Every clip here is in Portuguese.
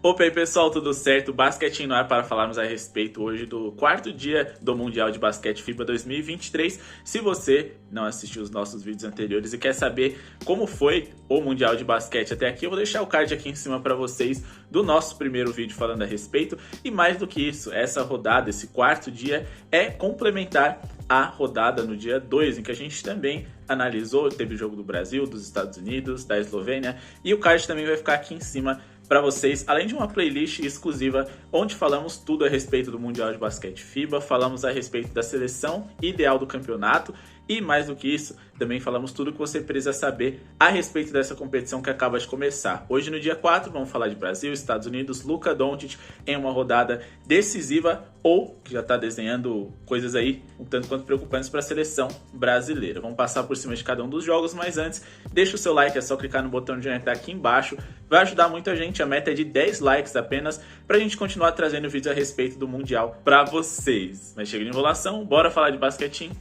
Opa aí pessoal, tudo certo? Basquetinho no ar para falarmos a respeito hoje do quarto dia do Mundial de Basquete FIBA 2023. Se você não assistiu os nossos vídeos anteriores e quer saber como foi o Mundial de Basquete até aqui, eu vou deixar o card aqui em cima para vocês do nosso primeiro vídeo falando a respeito. E mais do que isso, essa rodada, esse quarto dia é complementar a rodada no dia 2, em que a gente também analisou, teve o jogo do Brasil, dos Estados Unidos, da Eslovênia, e o card também vai ficar aqui em cima para vocês, além de uma playlist exclusiva onde falamos tudo a respeito do Mundial de Basquete FIBA, falamos a respeito da seleção ideal do campeonato e mais do que isso, também falamos tudo que você precisa saber a respeito dessa competição que acaba de começar. Hoje no dia 4 vamos falar de Brasil, Estados Unidos, Luka Doncic em uma rodada decisiva ou que já está desenhando coisas aí um tanto quanto preocupantes para a seleção brasileira. Vamos passar por cima de cada um dos jogos, mas antes, deixa o seu like, é só clicar no botão de joinha que tá aqui embaixo, vai ajudar muita gente, a meta é de 10 likes apenas para a gente continuar trazendo vídeos a respeito do Mundial para vocês. Mas chega de enrolação, bora falar de basquetinho.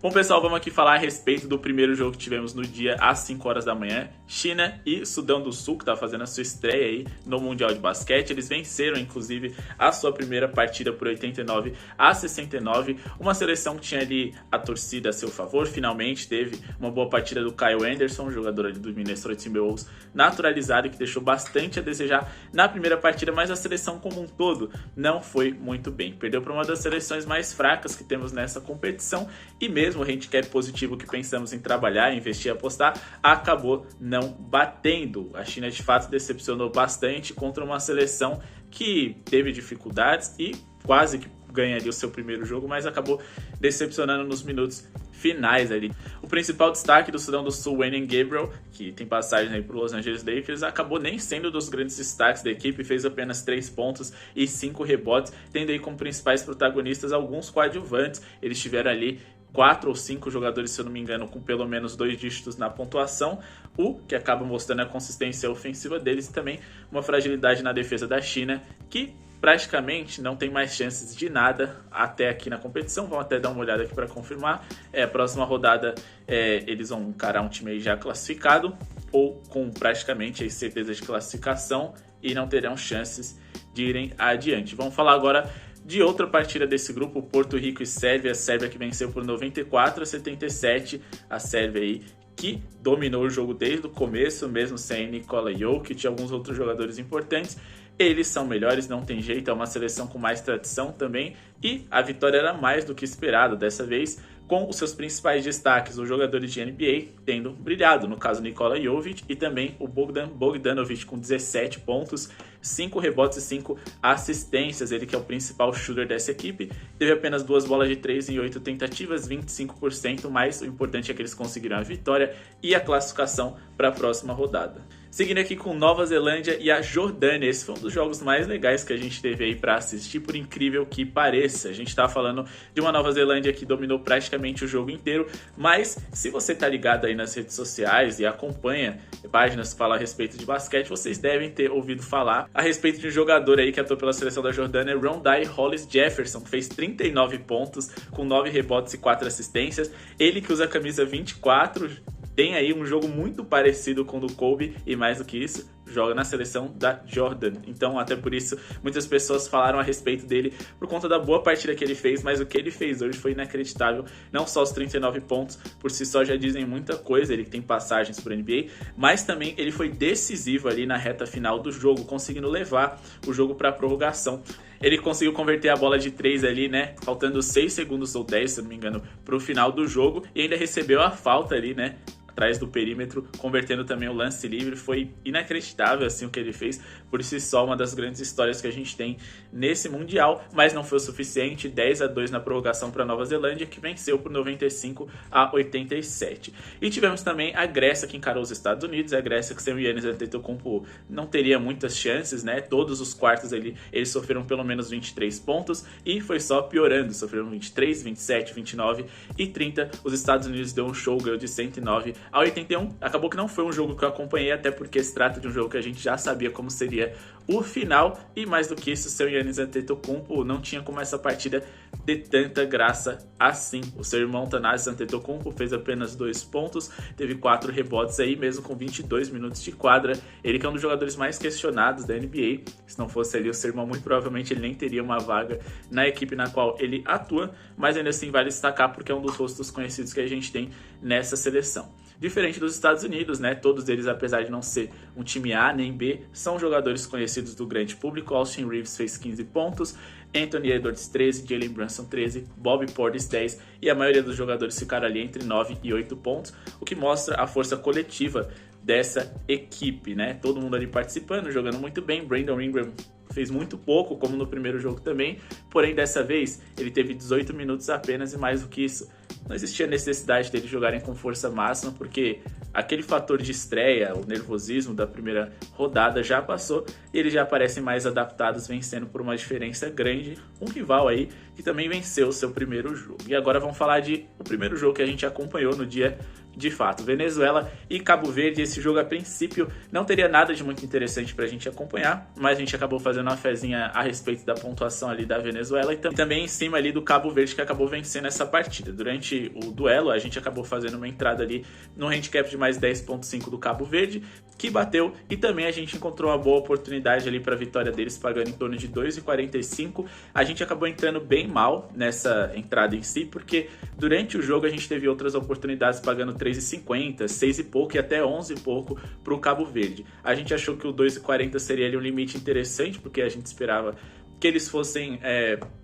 Bom pessoal, vamos aqui falar a respeito do primeiro jogo que tivemos no dia às 5 horas da manhã. China e Sudão do Sul, que tá fazendo a sua estreia aí no Mundial de Basquete. Eles venceram, inclusive, a sua primeira partida por 89-69. Uma seleção que tinha ali a torcida a seu favor. Finalmente teve uma boa partida do Kyle Anderson, jogador ali do Minnesota Timberwolves, naturalizado e que deixou bastante a desejar na primeira partida, mas a seleção como um todo não foi muito bem. Perdeu para uma das seleções mais fracas que temos nessa competição e mesmo o handicap positivo que pensamos em trabalhar, investir e apostar, acabou não batendo. A China de fato decepcionou bastante contra uma seleção que teve dificuldades e quase que ganharia o seu primeiro jogo, mas acabou decepcionando nos minutos finais ali. O principal destaque do Sudão do Sul, Wenyen Gabriel, que tem passagem aí para o Los Angeles Lakers, acabou nem sendo dos grandes destaques da equipe, fez apenas 3 pontos e 5 rebotes, tendo aí como principais protagonistas alguns coadjuvantes. Eles tiveram ali 4 ou 5 jogadores, se eu não me engano, com pelo menos 2 dígitos na pontuação, o que acaba mostrando a consistência ofensiva deles e também uma fragilidade na defesa da China, que praticamente não tem mais chances de nada até aqui na competição. Vamos até dar uma olhada aqui para confirmar. A próxima rodada eles vão encarar um time aí já classificado ou com praticamente aí certeza de classificação e não terão chances de irem adiante. Vamos falar agora de outra partida desse grupo, Porto Rico e Sérvia. A Sérvia que venceu por 94-77, a Sérvia aí que dominou o jogo desde o começo, mesmo sem Nikola Jokic e alguns outros jogadores importantes. Eles são melhores, não tem jeito, é uma seleção com mais tradição também e a vitória era mais do que esperada dessa vez, com os seus principais destaques, os jogadores de NBA tendo brilhado, no caso Nikola Jovic e também o Bogdan Bogdanovic com 17 pontos, 5 rebotes e 5 assistências, ele que é o principal shooter dessa equipe, teve apenas 2 bolas de 3 em 8 tentativas, 25%, mas o importante é que eles conseguiram a vitória e a classificação para a próxima rodada. Seguindo aqui com Nova Zelândia e a Jordânia, esse foi um dos jogos mais legais que a gente teve aí para assistir, por incrível que pareça. A gente tá falando de uma Nova Zelândia que dominou praticamente o jogo inteiro, mas se você tá ligado aí nas redes sociais e acompanha páginas que falam a respeito de basquete, vocês devem ter ouvido falar a respeito de um jogador aí que atuou pela seleção da Jordânia, Rondé Hollis Jefferson, que fez 39 pontos com 9 rebotes e 4 assistências. Ele que usa a camisa 24, tem aí um jogo muito parecido com o do Kobe e mais do que isso, joga na seleção da Jordan. Então até por isso muitas pessoas falaram a respeito dele por conta da boa partida que ele fez, mas o que ele fez hoje foi inacreditável. Não só os 39 pontos por si só já dizem muita coisa, ele tem passagens para NBA, mas também ele foi decisivo ali na reta final do jogo, conseguindo levar o jogo para a prorrogação. Ele conseguiu converter a bola de 3 ali, né, faltando 6 segundos ou 10, se não me engano, para o final do jogo, e ainda recebeu a falta ali, né, atrás do perímetro, convertendo também o lance livre. Foi inacreditável assim o que ele fez, por si só uma das grandes histórias que a gente tem nesse Mundial, mas não foi o suficiente. 10-2 na prorrogação para a Nova Zelândia, que venceu por 95-87. E tivemos também a Grécia, que encarou os Estados Unidos. A Grécia que sem o Giannis Antetokounmpo não teria muitas chances, né? Todos os quartos ali, eles sofreram pelo menos 23 pontos e foi só piorando. Sofreram 23, 27, 29 e 30. Os Estados Unidos deu um show, ganhou de 109 a 81. Acabou que não foi um jogo que eu acompanhei, até porque se trata de um jogo que a gente já sabia como seria seria o final, e mais do que isso, seu Giannis Antetokounmpo não tinha como essa partida ter tanta graça assim. O seu irmão Thanasis Antetokounmpo fez apenas 2 pontos, teve 4 rebotes aí, mesmo com 22 minutos de quadra. Ele que é um dos jogadores mais questionados da NBA, se não fosse ali o seu irmão, muito provavelmente ele nem teria uma vaga na equipe na qual ele atua, mas ainda assim vale destacar porque é um dos rostos conhecidos que a gente tem nessa seleção. Diferente dos Estados Unidos, né? Todos eles, apesar de não ser um time A nem B, são jogadores conhecidos do grande público. Austin Reeves fez 15 pontos, Anthony Edwards 13, Jalen Brunson 13, Bobby Portis 10 e a maioria dos jogadores ficaram ali entre 9 e 8 pontos, o que mostra a força coletiva dessa equipe, né? Todo mundo ali participando, jogando muito bem. Brandon Ingram fez muito pouco, como no primeiro jogo também, porém dessa vez ele teve 18 minutos apenas e mais do que isso, não existia necessidade deles jogarem com força máxima, porque aquele fator de estreia, o nervosismo da primeira rodada já passou e eles já parecem mais adaptados, vencendo por uma diferença grande um rival aí que também venceu o seu primeiro jogo. E agora vamos falar de o primeiro jogo que a gente acompanhou no dia de fato, Venezuela e Cabo Verde. Esse jogo a princípio não teria nada de muito interessante pra gente acompanhar, mas a gente acabou fazendo uma fezinha a respeito da pontuação ali da Venezuela e também em cima ali do Cabo Verde, que acabou vencendo essa partida. Durante o duelo a gente acabou fazendo uma entrada ali no handicap de mais 10.5 do Cabo Verde, que bateu, e também a gente encontrou uma boa oportunidade ali para a vitória deles, pagando em torno de 2,45. A gente acabou entrando bem mal nessa entrada em si, porque durante o jogo a gente teve outras oportunidades pagando 3,50, 6 e pouco e até 11 e pouco para o Cabo Verde. A gente achou que o 2,40 seria ali um limite interessante, porque a gente esperava que eles fossem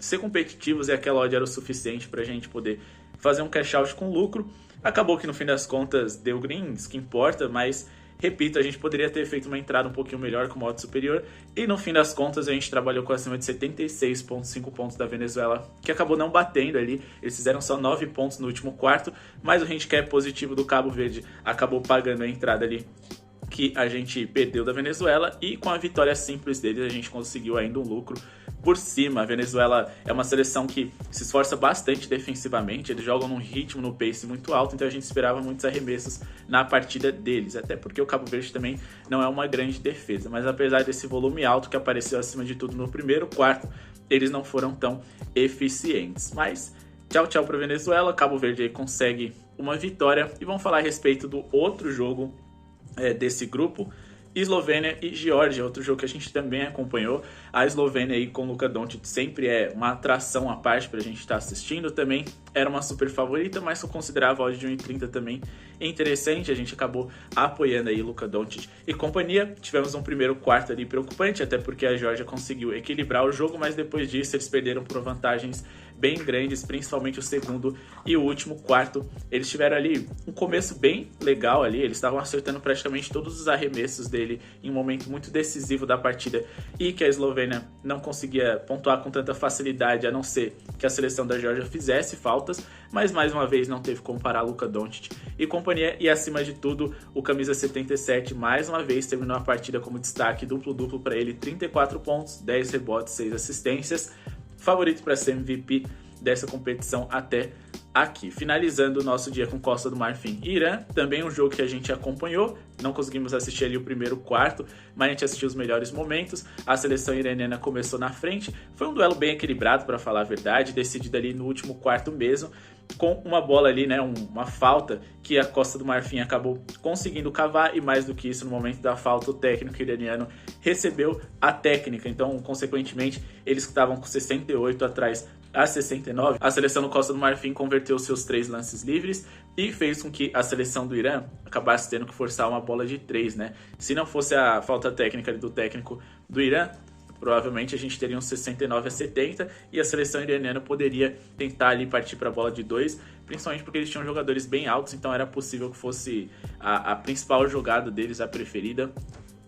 ser competitivos e aquela odd era o suficiente para a gente poder fazer um cash out com lucro. Acabou que no fim das contas deu greens, que importa, mas repito, a gente poderia ter feito uma entrada um pouquinho melhor com modo superior, e no fim das contas a gente trabalhou com acima de 76,5 pontos da Venezuela, que acabou não batendo ali. Eles fizeram só 9 pontos no último quarto, mas o handicap positivo do Cabo Verde acabou pagando a entrada ali que a gente perdeu da Venezuela, e com a vitória simples deles a gente conseguiu ainda um lucro por cima. A Venezuela é uma seleção que se esforça bastante defensivamente, eles jogam num ritmo, no pace muito alto, então a gente esperava muitos arremessos na partida deles, até porque o Cabo Verde também não é uma grande defesa, mas apesar desse volume alto que apareceu acima de tudo no primeiro quarto, eles não foram tão eficientes. Mas tchau tchau para a Venezuela. Cabo Verde aí consegue uma vitória, e vamos falar a respeito do outro jogo desse grupo, Eslovênia e Geórgia, outro jogo que a gente também acompanhou. A Eslovênia aí com Luka Doncic sempre é uma atração à parte pra gente estar assistindo, também era uma super favorita, mas eu considerava a odd de 1,30 também interessante. A gente acabou apoiando aí Luka Doncic e companhia. Tivemos um primeiro quarto ali preocupante, até porque a Geórgia conseguiu equilibrar o jogo, mas depois disso eles perderam por vantagens bem grandes, principalmente o segundo e o último quarto. Eles tiveram ali um começo bem legal ali, eles estavam acertando praticamente todos os arremessos dele em um momento muito decisivo da partida, e que a Eslovênia não conseguia pontuar com tanta facilidade, a não ser que a seleção da Geórgia fizesse faltas, mas mais uma vez não teve como parar Luka Doncic e companhia. E acima de tudo, o camisa 77 mais uma vez terminou a partida como destaque, duplo-duplo para ele, 34 pontos, 10 rebotes, 6 assistências, favorito para ser MVP dessa competição até aqui. Finalizando o nosso dia com Costa do Marfim e Irã, também um jogo que a gente acompanhou, não conseguimos assistir ali o primeiro quarto, mas a gente assistiu os melhores momentos. A seleção iraniana começou na frente, foi um duelo bem equilibrado, para falar a verdade, decidido ali no último quarto mesmo, com uma bola ali, né, uma falta que a Costa do Marfim acabou conseguindo cavar, e mais do que isso, no momento da falta o técnico iraniano recebeu a técnica, então consequentemente eles que estavam com 68 atrás a 69, a seleção do Costa do Marfim converteu seus 3 lances livres e fez com que a seleção do Irã acabasse tendo que forçar uma bola de 3, né? Se não fosse a falta técnica do técnico do Irã, provavelmente a gente teria uns 69 a 70 e a seleção iraniana poderia tentar ali partir para a bola de 2, principalmente porque eles tinham jogadores bem altos, então era possível que fosse a principal jogada deles, a preferida.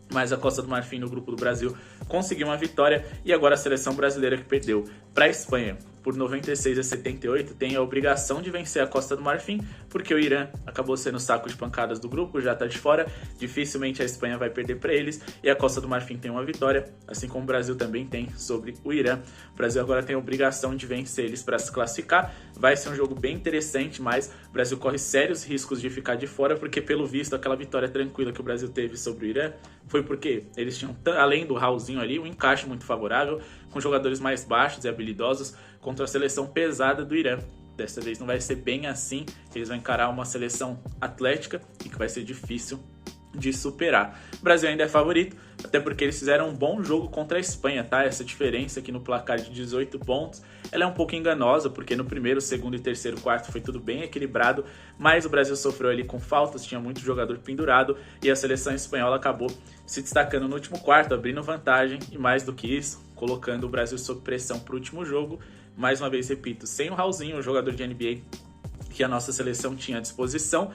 Mas a Costa do Marfim, no grupo do Brasil, conseguiu uma vitória, e agora a seleção brasileira que perdeu para a Espanha por 96-78, tem a obrigação de vencer a Costa do Marfim, porque o Irã acabou sendo o saco de pancadas do grupo, já tá de fora, dificilmente a Espanha vai perder para eles, e a Costa do Marfim tem uma vitória, assim como o Brasil também tem sobre o Irã. O Brasil agora tem a obrigação de vencer eles para se classificar, vai ser um jogo bem interessante, mas o Brasil corre sérios riscos de ficar de fora, porque pelo visto aquela vitória tranquila que o Brasil teve sobre o Irã foi porque eles tinham, além do Raulzinho ali, um encaixe muito favorável, com jogadores mais baixos e habilidosos contra a seleção pesada do Irã. Dessa vez não vai ser bem assim, eles vão encarar uma seleção atlética e que vai ser difícil de superar. O Brasil ainda é favorito, até porque eles fizeram um bom jogo contra a Espanha, tá? Essa diferença aqui no placar de 18 pontos, ela é um pouco enganosa, porque no primeiro, segundo e terceiro quarto foi tudo bem equilibrado, mas o Brasil sofreu ali com faltas, tinha muito jogador pendurado, e a seleção espanhola acabou se destacando no último quarto, abrindo vantagem, e mais do que isso, colocando o Brasil sob pressão para o último jogo. Mais uma vez, repito, sem o Raulzinho, o jogador de NBA que a nossa seleção tinha à disposição,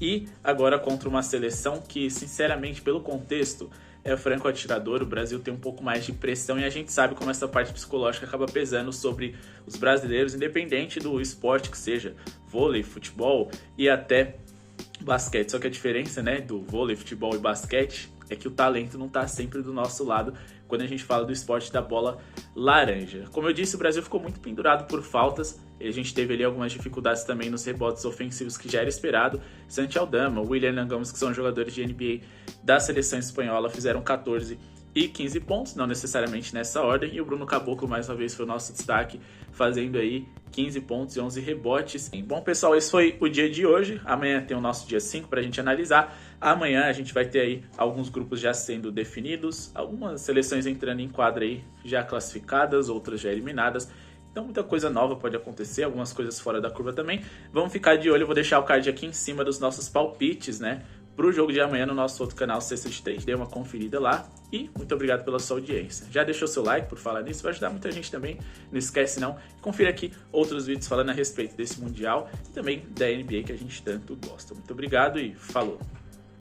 e agora contra uma seleção que, sinceramente, pelo contexto, é franco atirador. O Brasil tem um pouco mais de pressão e a gente sabe como essa parte psicológica acaba pesando sobre os brasileiros, independente do esporte que seja, vôlei, futebol e até basquete. Só que a diferença, né, do vôlei, futebol e basquete é que o talento não está sempre do nosso lado quando a gente fala do esporte da bola laranja. Como eu disse, o Brasil ficou muito pendurado por faltas, e a gente teve ali algumas dificuldades também nos rebotes ofensivos que já era esperado. Santi Aldama, William Gomes, que são jogadores de NBA da seleção espanhola, fizeram 14 e 15 pontos, não necessariamente nessa ordem, e o Bruno Caboclo mais uma vez foi o nosso destaque, fazendo aí 15 pontos e 11 rebotes. Bom, pessoal, esse foi o dia de hoje. Amanhã tem o nosso dia 5 para a gente analisar. Amanhã a gente vai ter aí alguns grupos já sendo definidos, algumas seleções entrando em quadra aí já classificadas, outras já eliminadas. Então muita coisa nova pode acontecer, algumas coisas fora da curva também. Vamos ficar de olho, eu vou deixar o card aqui em cima dos nossos palpites, né, pro jogo de amanhã no nosso outro canal Cesta de 3. Dê uma conferida lá e muito obrigado pela sua audiência. Já deixou seu like por falar nisso? Vai ajudar muita gente também. Não esquece não, confira aqui outros vídeos falando a respeito desse Mundial e também da NBA que a gente tanto gosta. Muito obrigado e falou!